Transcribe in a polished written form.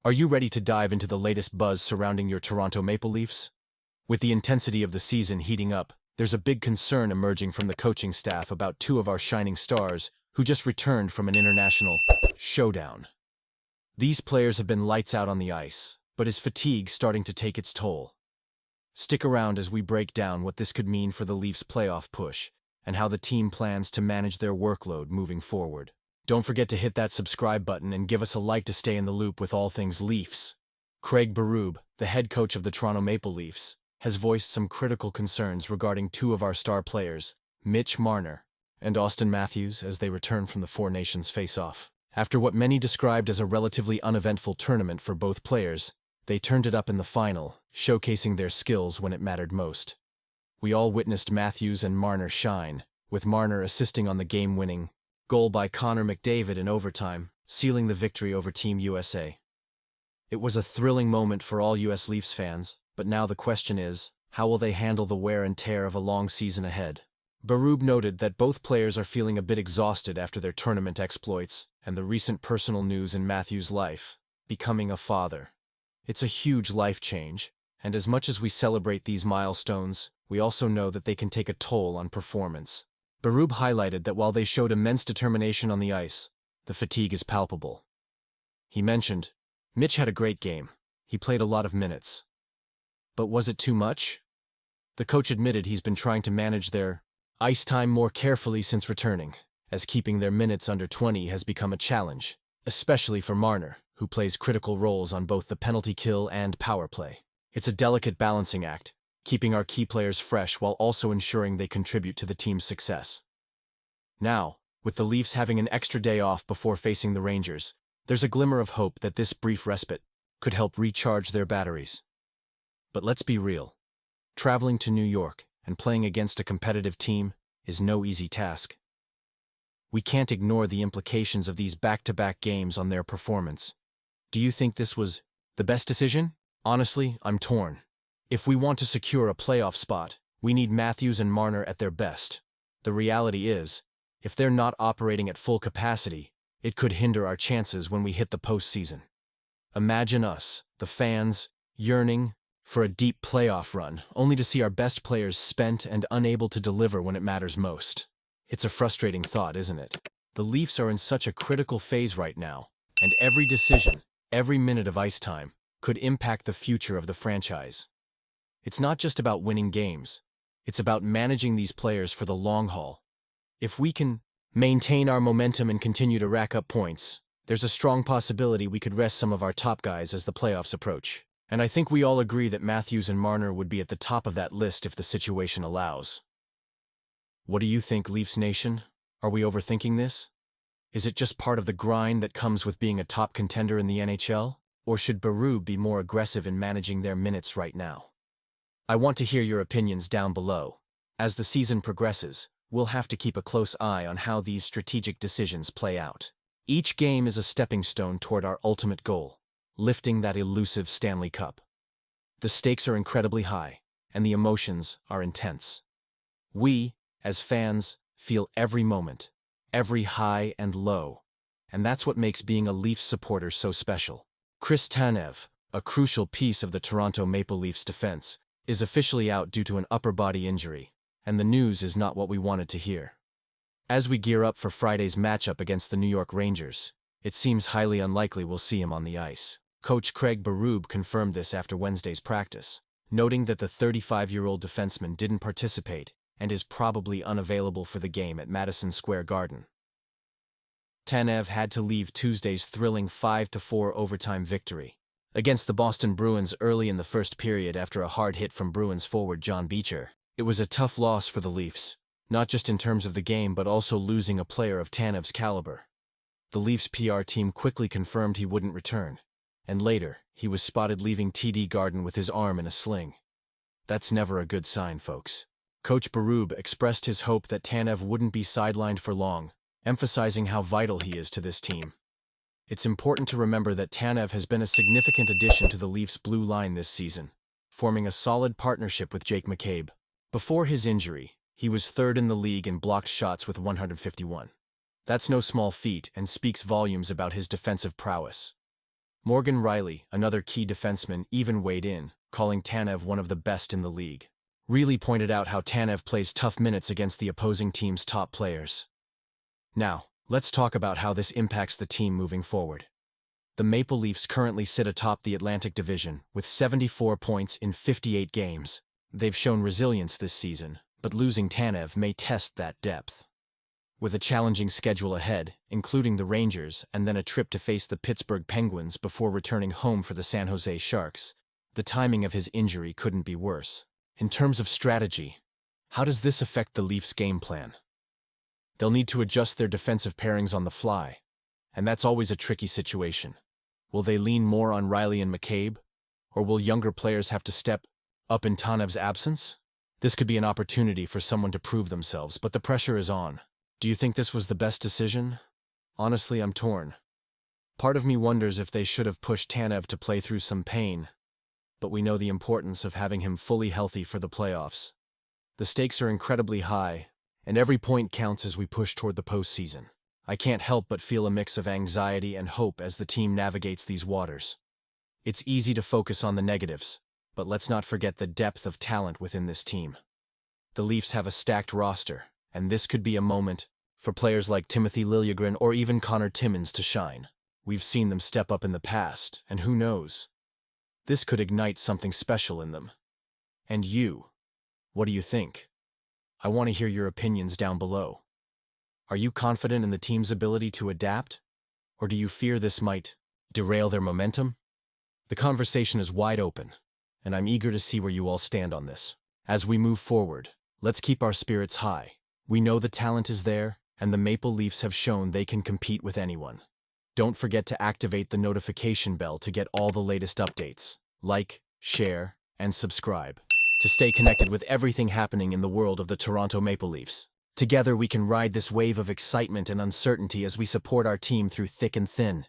Are you ready to dive into the latest buzz surrounding your Toronto Maple Leafs? With the intensity of the season heating up, there's a big concern emerging from the coaching staff about two of our shining stars who just returned from an international showdown. These players have been lights out on the ice, but is fatigue starting to take its toll? Stick around as we break down what this could mean for the Leafs' playoff push and how the team plans to manage their workload moving forward. Don't forget to hit that subscribe button and give us a like to stay in the loop with all things Leafs. Craig Berube, the head coach of the Toronto Maple Leafs, has voiced some critical concerns regarding two of our star players, Mitch Marner and Auston Matthews, as they return from the Four Nations face-off. After what many described as a relatively uneventful tournament for both players, they turned it up in the final, showcasing their skills when it mattered most. We all witnessed Matthews and Marner shine, with Marner assisting on the game-winning goal by Connor McDavid in overtime, sealing the victory over Team USA. It was a thrilling moment for all US Leafs fans, but now the question is, how will they handle the wear and tear of a long season ahead? Berube noted that both players are feeling a bit exhausted after their tournament exploits and the recent personal news in Matthews' life, becoming a father. It's a huge life change, and as much as we celebrate these milestones, we also know that they can take a toll on performance. Berube highlighted that while they showed immense determination on the ice, the fatigue is palpable. He mentioned, Mitch had a great game. He played a lot of minutes. But was it too much? The coach admitted he's been trying to manage their ice time more carefully since returning, as keeping their minutes under 20 has become a challenge, especially for Marner, who plays critical roles on both the penalty kill and power play. It's a delicate balancing act, keeping our key players fresh while also ensuring they contribute to the team's success. Now, with the Leafs having an extra day off before facing the Rangers, there's a glimmer of hope that this brief respite could help recharge their batteries. But let's be real. Traveling to New York and playing against a competitive team is no easy task. We can't ignore the implications of these back-to-back games on their performance. Do you think this was the best decision? Honestly, I'm torn. If we want to secure a playoff spot, we need Matthews and Marner at their best. The reality is, if they're not operating at full capacity, it could hinder our chances when we hit the postseason. Imagine us, the fans, yearning for a deep playoff run, only to see our best players spent and unable to deliver when it matters most. It's a frustrating thought, isn't it? The Leafs are in such a critical phase right now, and every decision, every minute of ice time, could impact the future of the franchise. It's not just about winning games. It's about managing these players for the long haul. If we can maintain our momentum and continue to rack up points, there's a strong possibility we could rest some of our top guys as the playoffs approach. And I think we all agree that Matthews and Marner would be at the top of that list if the situation allows. What do you think, Leafs Nation? Are we overthinking this? Is it just part of the grind that comes with being a top contender in the NHL? Or should Berube be more aggressive in managing their minutes right now? I want to hear your opinions down below. As the season progresses, we'll have to keep a close eye on how these strategic decisions play out. Each game is a stepping stone toward our ultimate goal, lifting that elusive Stanley Cup. The stakes are incredibly high, and the emotions are intense. We, as fans, feel every moment, every high and low, and that's what makes being a Leafs supporter so special. Chris Tanev, a crucial piece of the Toronto Maple Leafs defense, is officially out due to an upper body injury, and the news is not what we wanted to hear. As we gear up for Friday's matchup against the New York Rangers, it seems highly unlikely we'll see him on the ice. Coach Craig Berube confirmed this after Wednesday's practice, noting that the 35-year-old defenseman didn't participate and is probably unavailable for the game at Madison Square Garden. Tanev had to leave Tuesday's thrilling 5-4 overtime victory against the Boston Bruins early in the first period after a hard hit from Bruins forward John Beecher. It was a tough loss for the Leafs, not just in terms of the game but also losing a player of Tanev's caliber. The Leafs PR team quickly confirmed he wouldn't return, and later, he was spotted leaving TD Garden with his arm in a sling. That's never a good sign, folks. Coach Berube expressed his hope that Tanev wouldn't be sidelined for long, emphasizing how vital he is to this team. It's important to remember that Tanev has been a significant addition to the Leafs' blue line this season, forming a solid partnership with Jake McCabe. Before his injury, he was third in the league in blocked shots with 151. That's no small feat and speaks volumes about his defensive prowess. Morgan Riley, another key defenseman, even weighed in, calling Tanev one of the best in the league. Really pointed out how Tanev plays tough minutes against the opposing team's top players. Now, let's talk about how this impacts the team moving forward. The Maple Leafs currently sit atop the Atlantic Division with 74 points in 58 games. They've shown resilience this season, but losing Tanev may test that depth. With a challenging schedule ahead, including the Rangers and then a trip to face the Pittsburgh Penguins before returning home for the San Jose Sharks, the timing of his injury couldn't be worse. In terms of strategy, how does this affect the Leafs' game plan? They'll need to adjust their defensive pairings on the fly, and that's always a tricky situation. Will they lean more on Riley and McCabe, or will younger players have to step up in Tanev's absence? This could be an opportunity for someone to prove themselves, but the pressure is on. Do you think this was the best decision? Honestly, I'm torn. Part of me wonders if they should have pushed Tanev to play through some pain, but we know the importance of having him fully healthy for the playoffs. The stakes are incredibly high, and every point counts as we push toward the postseason. I can't help but feel a mix of anxiety and hope as the team navigates these waters. It's easy to focus on the negatives, but let's not forget the depth of talent within this team. The Leafs have a stacked roster, and this could be a moment for players like Timothy Liljegren or even Connor Timmins to shine. We've seen them step up in the past, and who knows? This could ignite something special in them. And you, what do you think? I want to hear your opinions down below. Are you confident in the team's ability to adapt? Or do you fear this might derail their momentum? The conversation is wide open, and I'm eager to see where you all stand on this. As we move forward, let's keep our spirits high. We know the talent is there, and the Maple Leafs have shown they can compete with anyone. Don't forget to activate the notification bell to get all the latest updates. Like, share, and subscribe to stay connected with everything happening in the world of the Toronto Maple Leafs. Together we can ride this wave of excitement and uncertainty as we support our team through thick and thin.